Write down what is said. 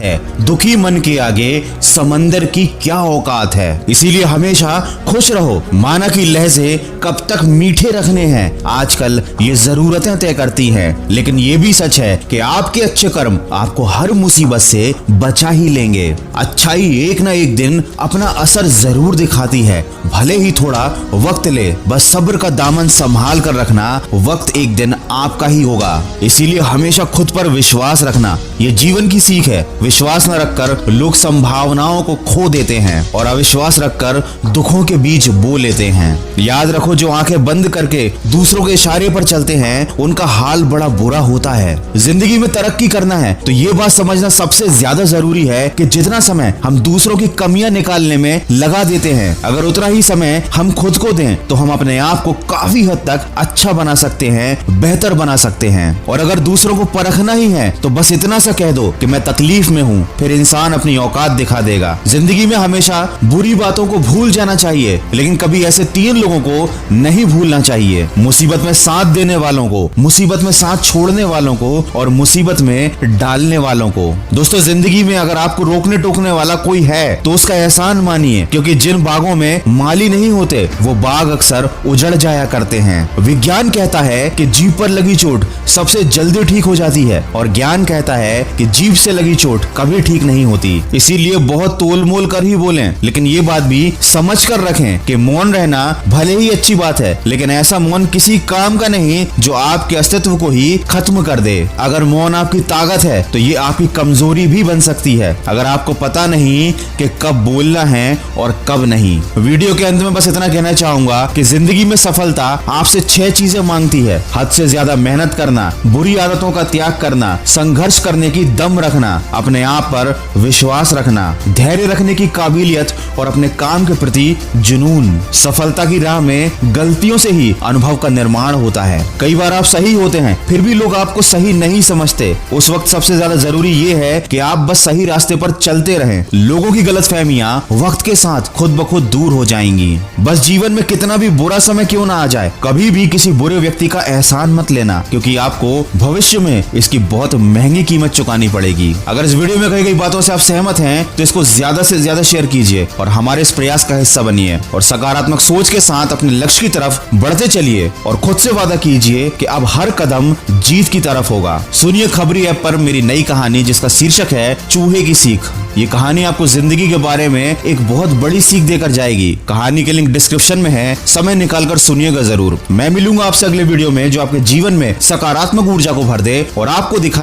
है। दुखी मन के आगे समंदर की क्या औकात है। इसीलिए हमेशा खुश रहो। माना कि लहजे कब तक मीठे रखने हैं, आजकल ये जरूरतें तय करती हैं। लेकिन ये भी सच है कि आपके अच्छे कर्म आपको हर मुसीबत से बचा ही लेंगे। अच्छाई एक ना एक दिन अपना असर जरूर दिखाती है, भले ही थोड़ा वक्त ले। बस सब्र का दामन संभाल कर रखना, वक्त एक दिन आपका ही होगा। इसीलिए हमेशा खुद पर विश्वास रखना, ये जीवन की सीख है। विश्वास न रखकर लोग संभावनाओं को खो देते हैं और अविश्वास रखकर दुखों के बीच बो लेते हैं। याद रखो, जो आंखें बंद करके दूसरों के इशारे पर चलते हैं उनका हाल बड़ा बुरा होता है। जिंदगी में तरक्की करना है तो ये बात समझना सबसे ज्यादा जरूरी है कि जितना समय हम दूसरों की कमियां निकालने में लगा देते हैं, अगर उतना ही समय हम खुद को दें तो हम अपने आप को काफी हद तक अच्छा बना सकते हैं, बेहतर बना सकते हैं। और अगर दूसरों को परखना ही है तो बस इतना सा कह दो कि मैं तकलीफ में हूँ, फिर इंसान अपनी औकात दिखा देगा। जिंदगी में हमेशा बुरी बातों को भूल जाना चाहिए, लेकिन कभी ऐसे 3 लोगों को नहीं भूलना चाहिए। मुसीबत में साथ देने वालों को, मुसीबत में साथ छोड़ने वालों को और मुसीबत में डालने वालों को। दोस्तों, जिंदगी में अगर आपको रोकने टोकने वाला कोई है तो उसका एहसान मानिए, क्योंकि जिन बागों में माली नहीं होते वो बाग अक्सर उजड़ जाया करते हैं। विज्ञान कहता है कि जीभ पर लगी चोट सबसे जल्दी ठीक हो जाती है और ज्ञान कहता है कि जीभ से लगी चोट कभी ठीक नहीं होती। इसीलिए बहुत तोल मोल कर ही बोलें, लेकिन ये बात भी समझ कर रखें कि मौन रहना भले ही अच्छी बात है, लेकिन ऐसा मौन किसी काम का नहीं जो आपके अस्तित्व को ही खत्म कर दे। अगर मौन आपकी ताकत है तो ये आपकी कमजोरी भी बन सकती है, अगर आपको पता नहीं कि कब बोलना है और कब नहीं। वीडियो के अंत में बस इतना कहना चाहूंगा कि जिंदगी में सफलता आपसे 6 चीजें मांगती है। हद से ज्यादा मेहनत करना, बुरी आदतों का त्याग करना, संघर्ष करने की दम रखना, अपने आप पर विश्वास रखना, धैर्य रखने की काबिलियत और अपने काम के प्रति जुनून। सफलता की राह में गलतियों से ही अनुभव का निर्माण होता है। कई बार आप सही होते हैं फिर भी लोग आपको सही नहीं समझते। उस वक्त सबसे ज्यादा जरूरी ये है कि आप बस सही रास्ते पर चलते रहें। लोगों की गलतफहमियां वक्त के साथ खुद ब खुद दूर हो जाएंगी। बस जीवन में कितना भी बुरा समय क्यों ना आ जाए, कभी भी किसी बुरे व्यक्ति का एहसान मत लेना, क्योंकि आपको भविष्य में इसकी बहुत महंगी कीमत चुकानी पड़ेगी। अगर इस वीडियो में कही गई बातों से आप सहमत हैं तो इसको ज्यादा से ज्यादा शेयर कीजिए और हमारे इस प्रयास का हिस्सा बनिए और सकारात्मक सोच के साथ अपने लक्ष्य की तरफ बढ़ते चलिए और खुद से वादा कीजिए कि अब हर कदम जीत की तरफ होगा। सुनिए खबरी ऐप पर मेरी नई कहानी जिसका शीर्षक है चूहे की सीख। ये कहानी आपको जिंदगी के बारे में एक बहुत बड़ी सीख देकर जाएगी। कहानी के लिंक डिस्क्रिप्शन में है, समय निकालकर सुनिएगा जरूर। मैं मिलूंगा आपसे अगले वीडियो में जो आपके जीवन में सकारात्मक ऊर्जा को भर दे और आपको दिखाए